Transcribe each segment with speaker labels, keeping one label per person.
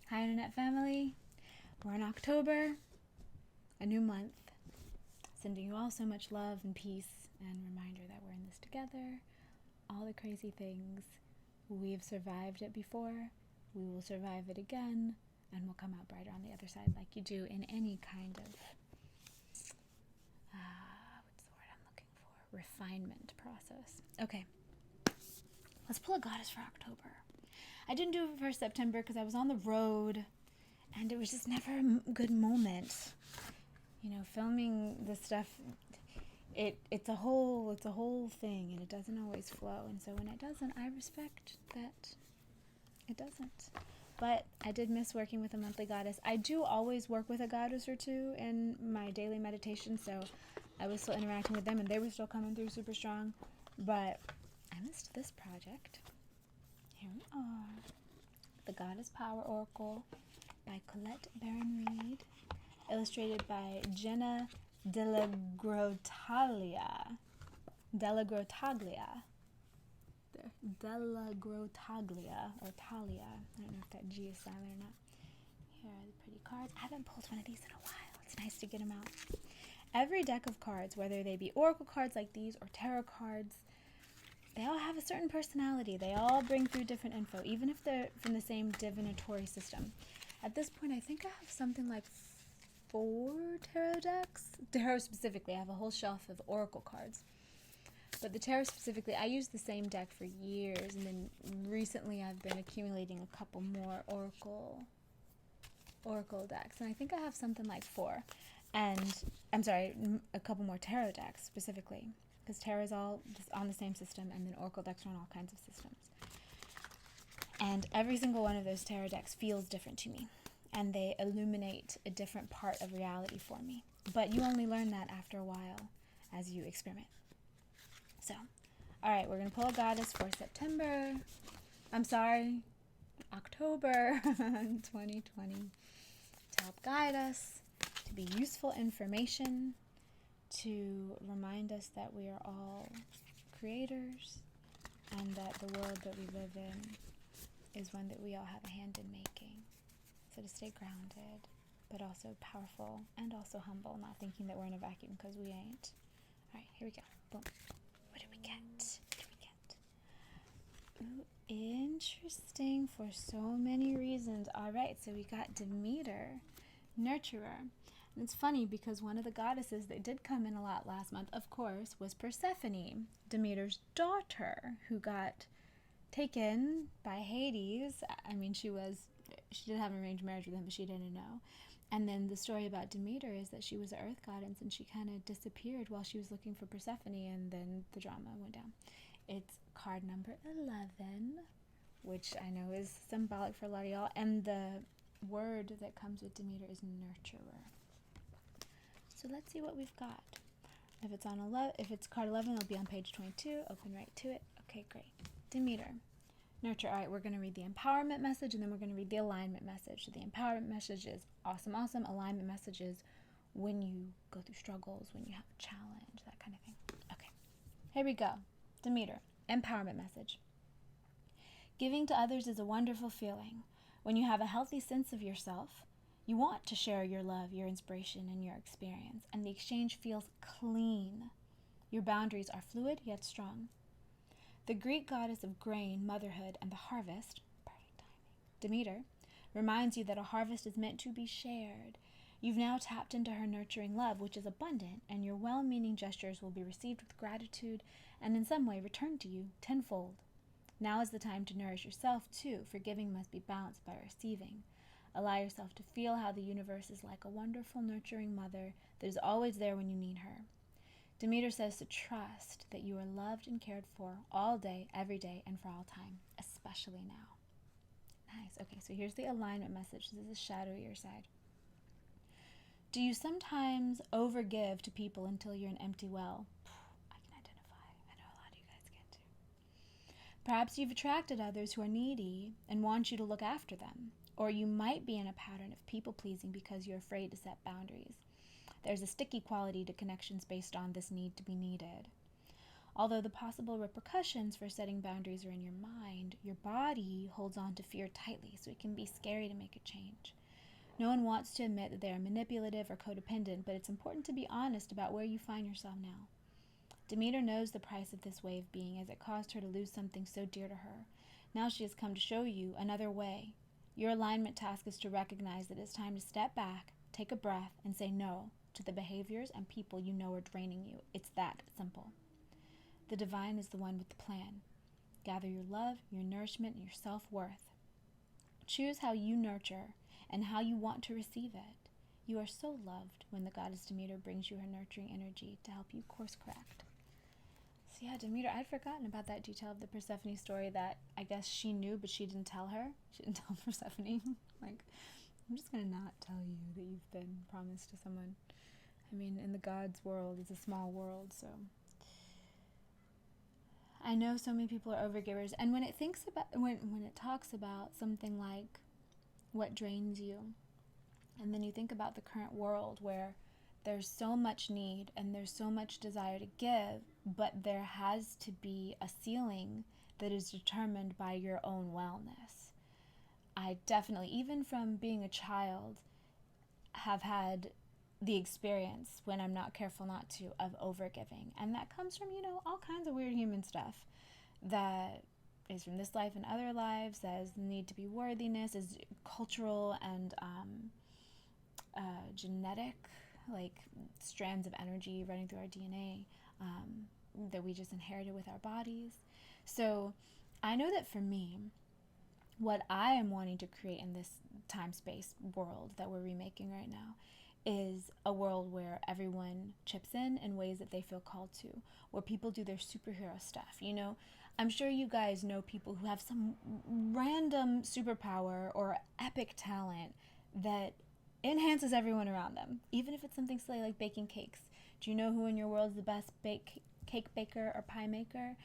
Speaker 1: Hi, Internet family. We're in October, a new month. Sending you all so much love and peace and reminder that we're in this together. All the crazy things. We've survived it before. We will survive it again. And we'll come out brighter on the other side like you do in any kind of, what's the word I'm looking for? Refinement process. Okay. Let's pull a goddess for October. I didn't do it for September because I was on the road and it was just never a good moment. You know, filming this stuff, it's a whole thing, and it doesn't always flow. And so when it doesn't, I respect that it doesn't. But I did miss working with a monthly goddess. I do always work with a goddess or two in my daily meditation, so I was still interacting with them and they were still coming through super strong. But I missed this project. Here we are. The Goddess Power Oracle by Colette Baron Reed, illustrated by Jenna Della Grotaglia. Della Grotaglia, or Talia. I don't know if that G is silent or not. Here are the pretty cards. I haven't pulled one of these in a while. It's nice to get them out. Every deck of cards, whether they be oracle cards like these or tarot cards, they all have a certain personality. They all bring through different info, even if they're from the same divinatory system. At this point, I think I have something like 4 tarot decks. Tarot specifically, I have a whole shelf of oracle cards. But the tarot specifically, I used the same deck for years, and then recently I've been accumulating a couple more oracle decks. And I think I have something like 4. And, I'm sorry, a couple more tarot decks specifically. Because tarot is all on the same system, and then oracle decks are on all kinds of systems. And every single one of those tarot decks feels different to me, and they illuminate a different part of reality for me. But you only learn that after a while as you experiment. So, all right, we're going to pull a goddess for October 2020, to help guide us, to be useful information, to remind us that we are all creators and that the world that we live in is one that we all have a hand in making. So to stay grounded, but also powerful and also humble, not thinking that we're in a vacuum, because we ain't. All right, here we go. Boom. What do we get? Ooh, interesting for so many reasons. All right, so we got Demeter, nurturer. And it's funny because one of the goddesses that did come in a lot last month, of course, was Persephone, Demeter's daughter, who got taken by Hades. I mean, she did have an arranged marriage with him, but she didn't know. And then the story about Demeter is that she was an earth goddess and she kind of disappeared while she was looking for Persephone, and then the drama went down. It's card number 11, which I know is symbolic for a lot of y'all. And the word that comes with Demeter is nurturer. So let's see what we've got. If it's card 11, it'll be on page 22. Open right to it. Okay, great. Demeter, nurture. All right, we're going to read the empowerment message, and then we're going to read the alignment message. So the empowerment message is awesome. Alignment message is when you go through struggles, when you have a challenge, that kind of thing. Okay, here we go. Demeter, empowerment message. Giving to others is a wonderful feeling. When you have a healthy sense of yourself, you want to share your love, your inspiration, and your experience, and the exchange feels clean. Your boundaries are fluid yet strong. The Greek goddess of grain, motherhood, and the harvest, perfect timing, Demeter, reminds you that a harvest is meant to be shared. You've now tapped into her nurturing love, which is abundant, and your well-meaning gestures will be received with gratitude and in some way returned to you tenfold. Now is the time to nourish yourself, too, for giving must be balanced by receiving. Allow yourself to feel how the universe is like a wonderful, nurturing mother that is always there when you need her. Demeter says to trust that you are loved and cared for all day, every day, and for all time, especially now. Nice. Okay, so here's the alignment message. This is the shadowier side. Do you sometimes overgive to people until you're an empty well? I can identify. I know a lot of you guys can too. Perhaps you've attracted others who are needy and want you to look after them. Or you might be in a pattern of people-pleasing because you're afraid to set boundaries. There's a sticky quality to connections based on this need to be needed. Although the possible repercussions for setting boundaries are in your mind, your body holds on to fear tightly, so it can be scary to make a change. No one wants to admit that they are manipulative or codependent, but it's important to be honest about where you find yourself now. Demeter knows the price of this way of being, as it caused her to lose something so dear to her. Now she has come to show you another way. Your alignment task is to recognize that it's time to step back, take a breath, and say no to the behaviors and people you know are draining you. It's that simple. The divine is the one with the plan. Gather your love, your nourishment, and your self-worth. Choose how you nurture and how you want to receive it. You are so loved when the goddess Demeter brings you her nurturing energy to help you course correct. So yeah, Demeter, I'd forgotten about that detail of the Persephone story that I guess she knew, but she didn't tell her. She didn't tell Persephone. Like, I'm just going to not tell you that you've been promised to someone. I mean, in the gods' world, it's a small world, so... I know so many people are overgivers, and when it talks about something like what drains you, and then you think about the current world where there's so much need and there's so much desire to give, but there has to be a ceiling that is determined by your own wellness. I definitely, even from being a child, have had the experience, when I'm not careful not to, of overgiving. And that comes from, all kinds of weird human stuff that is from this life and other lives, as need to be worthiness, as cultural and genetic, like strands of energy running through our DNA that we just inherited with our bodies. So I know that for me, what I am wanting to create in this time-space world that we're remaking right now is a world where everyone chips in ways that they feel called to, where people do their superhero stuff. I'm sure you guys know people who have some random superpower or epic talent that enhances everyone around them, even if it's something silly like baking cakes. Do you know who in your world is the best cake baker or pie maker?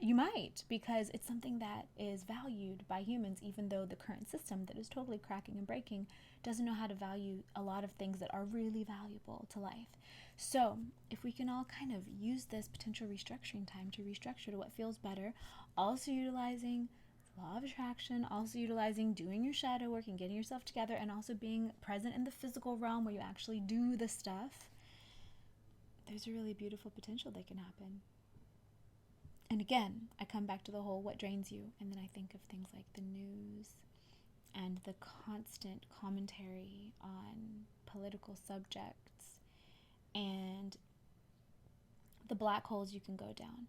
Speaker 1: You might, because it's something that is valued by humans, even though the current system that is totally cracking and breaking doesn't know how to value a lot of things that are really valuable to life. So if we can all kind of use this potential restructuring time to restructure to what feels better, also utilizing law of attraction, also utilizing doing your shadow work and getting yourself together, and also being present in the physical realm where you actually do the stuff, there's a really beautiful potential that can happen. And again, I come back to the whole what drains you, and then I think of things like the news and the constant commentary on political subjects and the black holes you can go down.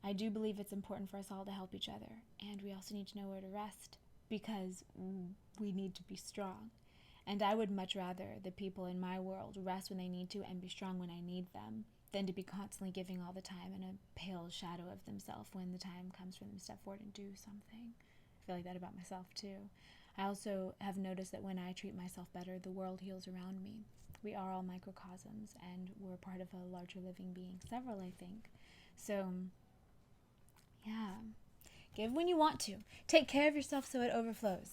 Speaker 1: I do believe it's important for us all to help each other, and we also need to know where to rest, because we need to be strong. And I would much rather the people in my world rest when they need to and be strong when I need them, than to be constantly giving all the time in a pale shadow of themselves when the time comes for them to step forward and do something. I feel like that about myself too. I also have noticed that when I treat myself better, the world heals around me. We are all microcosms, and we're part of a larger living being, several I think. So, yeah, give when you want to. Take care of yourself so it overflows.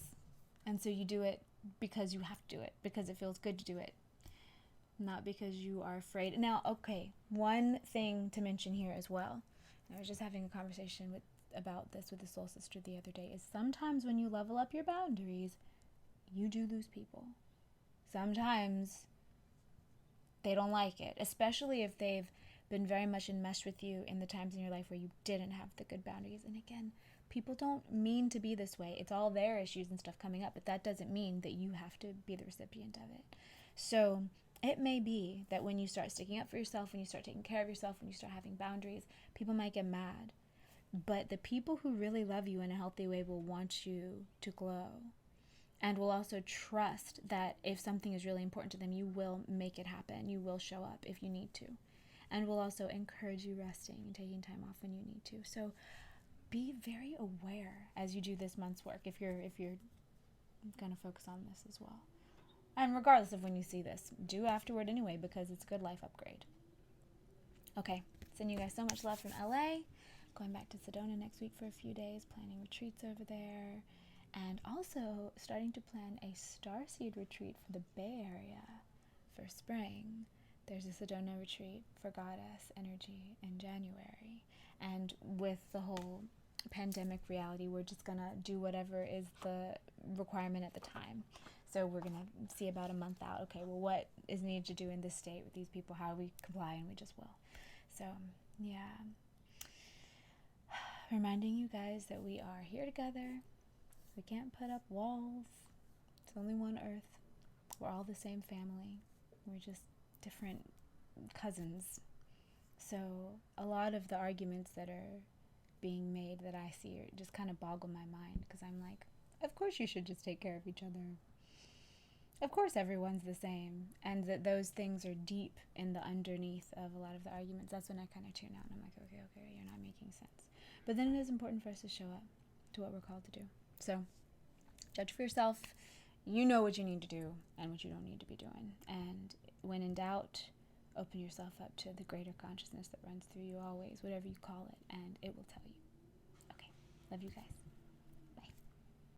Speaker 1: And so you do it because you have to do it, because it feels good to do it, not because you are afraid. Now, okay, one thing to mention here as well. I was just having a conversation about this with a soul sister the other day, is sometimes when you level up your boundaries, you do lose people. Sometimes they don't like it, especially if they've been very much enmeshed with you in the times in your life where you didn't have the good boundaries. And again, people don't mean to be this way. It's all their issues and stuff coming up, but that doesn't mean that you have to be the recipient of it. So it may be that when you start sticking up for yourself, when you start taking care of yourself, when you start having boundaries, people might get mad. But the people who really love you in a healthy way will want you to glow, and will also trust that if something is really important to them, you will make it happen. You will show up if you need to, and will also encourage you resting and taking time off when you need to. So be very aware as you do this month's work, if you're going to focus on this as well. And regardless of when you see this, do afterward anyway, because it's a good life upgrade. Okay, sending you guys so much love from LA. Going back to Sedona next week for a few days, planning retreats over there, and also starting to plan a starseed retreat for the Bay Area for spring. There's a Sedona retreat for goddess energy in January. And with the whole pandemic reality, we're just going to do whatever is the requirement at the time. So we're going to see about a month out, okay, well, what is needed to do in this state with these people, how we comply, and we just will. So, yeah. Reminding you guys that we are here together. We can't put up walls. It's only one earth. We're all the same family. We're just different cousins. So a lot of the arguments that are being made that I see just kind of boggle my mind, because I'm like, of course you should just take care of each other. Of course everyone's the same. And that those things are deep in the underneath of a lot of the arguments. That's when I kind of tune out and I'm like, okay, you're not making sense. But then it is important for us to show up to what we're called to do. So judge for yourself. You know what you need to do and what you don't need to be doing. And when in doubt, open yourself up to the greater consciousness that runs through you always, whatever you call it, and it will tell you. Okay, love you guys.